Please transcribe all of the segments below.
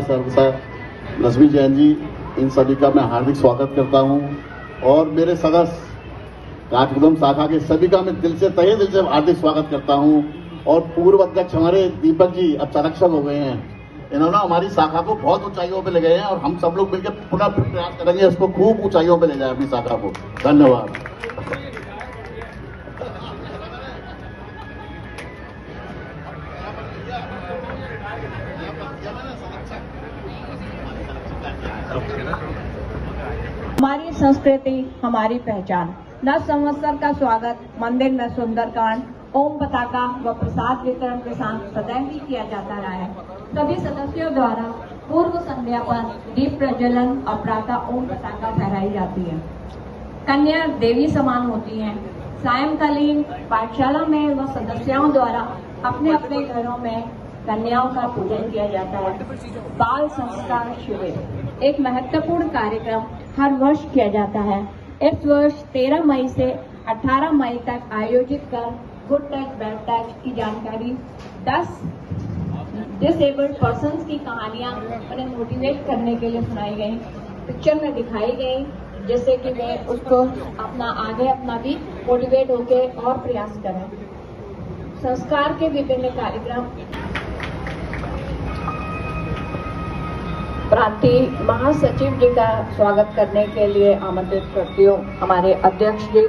सदा सर्वदा लक्ष्मी जैन जी, इन सभी का मैं हार्दिक स्वागत करता हूं और मेरे सदस्य काठगोदाम शाखा के सभी का मैं दिल से तहे दिल से हार्दिक स्वागत करता हूं। और पूर्व अध्यक्ष हमारे दीपक जी अब संरक्षक हो गए हैं, इन्होंने हमारी शाखा को बहुत ऊंचाइयों पे ले गए हैं और हम सब लोग मिलकर पुनः प्रयास करेंगे इसको खूब ऊंचाइयों पे ले जाए अपनी शाखा को। धन्यवाद। हमारी संस्कृति हमारी पहचान। नव संवत्सर का स्वागत मंदिर में सुंदरकांड, ओम पताका व प्रसाद वितरण के साथ सदैव ही किया जाता रहा है। सभी सदस्यों द्वारा पूर्व संध्या पर दीप प्रज्वलन और प्रातः ओम पताका फहराई जाती है। कन्या देवी समान होती हैं। सायंकालीन पाठशाला में व सदस्यों द्वारा अपने अपने घरों में कन्याओं का पूजन किया जाता है। बाल संस्कार शिविर एक महत्वपूर्ण कार्यक्रम हर वर्ष किया जाता है। इस वर्ष 13 मई से 18 मई तक आयोजित कर गुड टच बैड टच की जानकारी 10 डिसेबल्ड पर्सन्स की कहानियां उन्हें मोटिवेट करने के लिए सुनाई गई, पिक्चर में दिखाई गई, जिससे कि वे उसको अपना भी मोटिवेट होके और प्रयास करें। संस्कार के विभिन्न कार्यक्रम प्रांतीय महासचिव जी का स्वागत करने के लिए आमंत्रित करती हूँ। हमारे अध्यक्ष जी।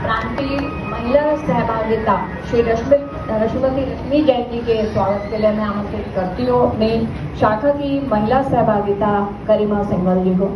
प्रांतीय महिला सहभागिता श्री श्रीमती लक्ष्मी जैन जी के स्वागत के लिए मैं आमंत्रित करती हूँ अपनी शाखा की महिला सहभागिता गरिमा सिंघल जी को।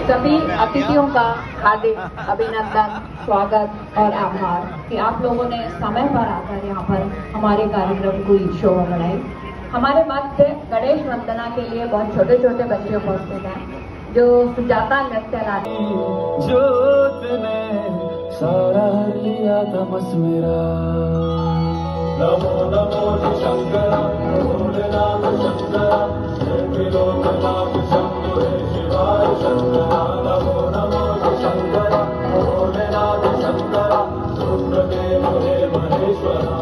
सभी अतिथियों का हार्दिक अभिनंदन, स्वागत और आभार कि आप लोगों ने समय पर आकर यहाँ पर हमारे कार्यक्रम को शोभा बढ़ाई। हमारे मध्य गणेश वंदना के लिए बहुत छोटे छोटे बच्चे उपस्थित हैं जो सुजाता नृत्य लाते हैं। जोत ने सारा लिया तमस मेरा, नमो नमो शंकर भोलेनाथ शंकर त्रिलोकनाथ शंभो शिवाय शंकर, नमो नमो शंकर भोलेनाथ शंकर रुद्रदेव हे महेश्वरा।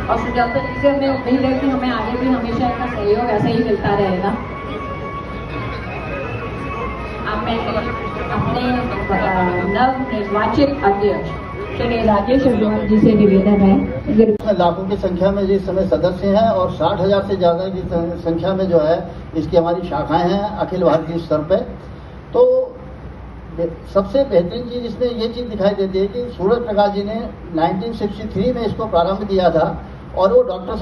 और सुजाता जी से हमें उम्मीद है कि हमें आगे भी हमेशा इनका सहयोग ऐसा ही मिलता रहेगा। अब मैं अपने नव निर्वाचित अध्यक्ष श्री राजेश अग्रवाल जी से निवेदन है। लाखों की संख्या में इस समय सदस्य हैं और 60,000 से ज़्यादा की संख्या में जो है इसकी हमारी शाखाएं हैं अखिल भारतीय स्तर पे। तो सबसे बेहतरीन चीज़ इसमें ये चीज़ दिखाई देती है कि सूरज प्रकाश जी ने 1963 में इसको प्रारंभ किया था और वो डॉक्टर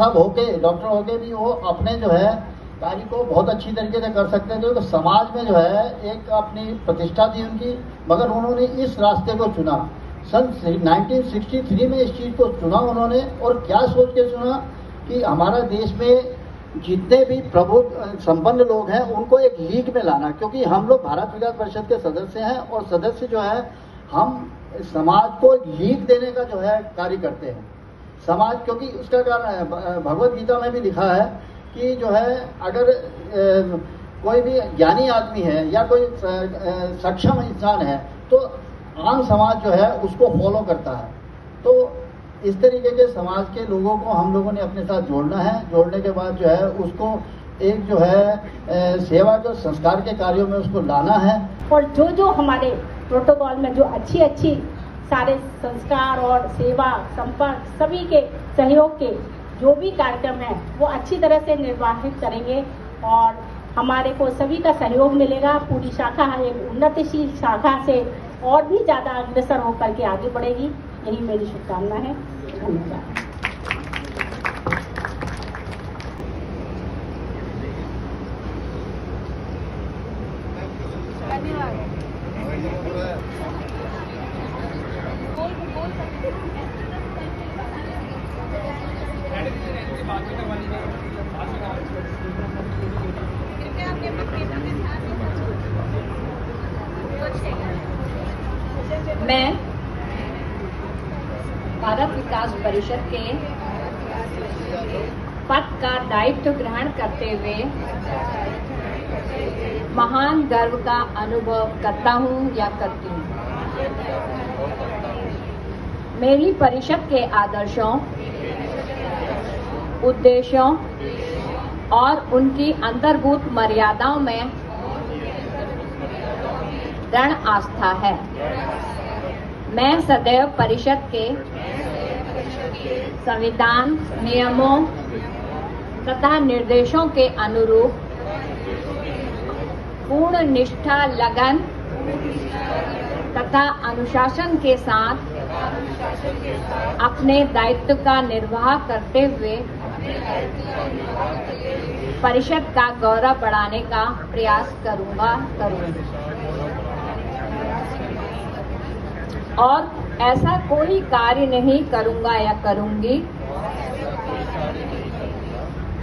होके भी वो अपने जो है कार्य को बहुत अच्छी तरीके से कर सकते थे। तो समाज में जो है एक अपनी प्रतिष्ठा थी उनकी, मगर उन्होंने इस रास्ते को चुना। सन 1963 में इस चीज़ को चुना उन्होंने, और क्या सोच के चुना कि हमारा देश में जितने भी प्रबुद्ध संपन्न लोग हैं उनको एक लीग में लाना, क्योंकि हम लोग भारत विकास परिषद के सदस्य हैं और सदस्य जो है हम समाज को एक लीग देने का जो है कार्य करते हैं। समाज, क्योंकि उसका कारण है भगवत गीता में भी लिखा है कि जो है अगर कोई भी ज्ञानी आदमी है या कोई सक्षम इंसान है तो आम समाज जो है उसको फॉलो करता है। तो इस तरीके के समाज के लोगों को हम लोगों ने अपने साथ जोड़ना है। जोड़ने के बाद जो है उसको एक जो है सेवा जो संस्कार के कार्यों में उसको लाना है। और जो हमारे प्रोटोकॉल में जो अच्छी सारे संस्कार और सेवा संपर्क सभी के सहयोग के जो भी कार्यक्रम है वो अच्छी तरह से निर्वाहित करेंगे और हमारे को सभी का सहयोग मिलेगा। पूरी शाखा एक उन्नतिशील शाखा से और भी ज़्यादा अग्रसर होकर के आगे बढ़ेगी, यही मेरी शुभकामना है। धन्यवाद। मैं भारत विकास परिषद के पद का दायित्व ग्रहण करते हुए महान गर्व का अनुभव करता हूं या करती हूं। मेरी परिषद के आदर्शों, उद्देश्यों और उनकी अंतर्भूत मर्यादाओं में दृढ़ आस्था है। मैं सदैव परिषद के संविधान, नियमों तथा निर्देशों के अनुरूप पूर्ण निष्ठा, लगन तथा अनुशासन के साथ अपने दायित्व का निर्वाह करते हुए परिषद का गौरव बढ़ाने का प्रयास करूंगी। और ऐसा कोई कार्य नहीं करूंगा या करूंगी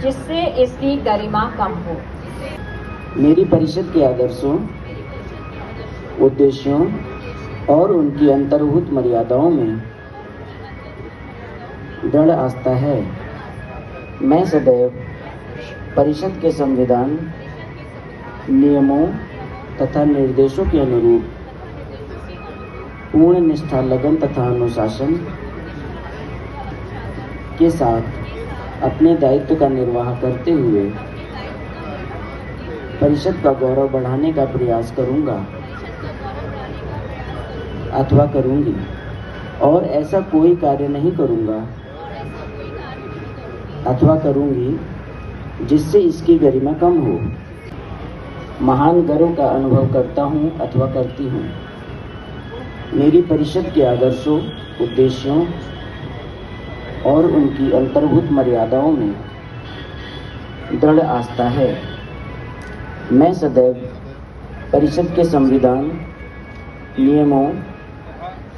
जिससे इसकी गरिमा कम हो। मेरी परिषद के आदर्शों, उद्देश्यों और उनकी अंतर्भूत मर्यादाओं में दृढ़ आस्था है। मैं सदैव परिषद के संविधान, नियमों तथा निर्देशों के अनुरूप पूर्ण निष्ठा, लगन तथा अनुशासन के साथ अपने दायित्व का निर्वाह करते हुए परिषद का गौरव बढ़ाने का प्रयास करूंगा अथवा करूंगी, और ऐसा कोई कार्य नहीं करूंगा अथवा करूंगी जिससे इसकी गरिमा कम हो। महान गर्व का अनुभव करता हूं अथवा करती हूं। मेरी परिषद के आदर्शों, उद्देश्यों और उनकी अंतर्भूत मर्यादाओं में दृढ़ आस्था है। मैं सदैव परिषद के संविधान, नियमों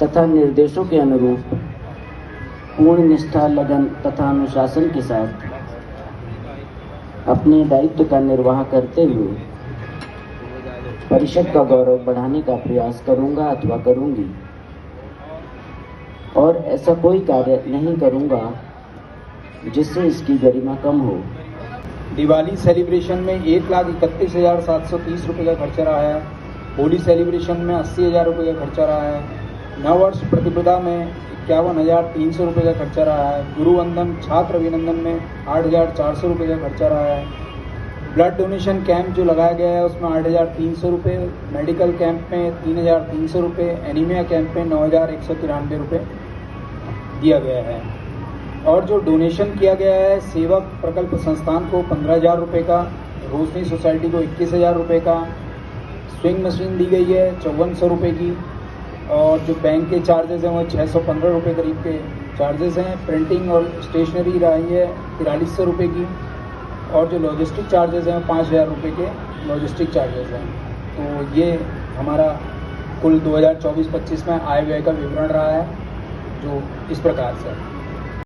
तथा निर्देशों के अनुरूप पूर्ण निष्ठा, लगन तथा अनुशासन के साथ अपने दायित्व का निर्वाह करते हुए परिषद का गौरव बढ़ाने का प्रयास करूंगा अथवा करूंगी, और ऐसा कोई कार्य नहीं करूंगा जिससे इसकी गरिमा कम हो। दिवाली सेलिब्रेशन में 1,31,730 रुपये का खर्चा रहा है। होली सेलिब्रेशन में 80,000 रुपये का खर्चा रहा है। नववर्ष प्रतिपदा में 51,300 रुपये का खर्चा रहा है। गुरुवंदन छात्र अभिनंदन में 8,400 रुपये का खर्चा रहा है। ब्लड डोनेशन कैंप जो लगाया गया है उसमें 8,300 रुपये, मेडिकल कैंप में 3,300 रुपये, एनीमिया कैंप में 9,193 रुपये दिया गया है। और जो डोनेशन किया गया है सेवक प्रकल्प संस्थान को 15,000 रुपये का, रोशनी सोसाइटी को 21,000 रुपये का, स्विंग मशीन दी गई है 5400 रुपये की, और जो बैंक के चार्जेस हैं वो 615 रुपये करीब के चार्जेस हैं। प्रिंटिंग और स्टेशनरी रही है 4300 रुपये की, और जो लॉजिस्टिक चार्जेस हैं 5,000 रुपये के लॉजिस्टिक चार्जेस हैं। तो ये हमारा कुल 2024-25 में आय व्यय का विवरण रहा है जो इस प्रकार से है।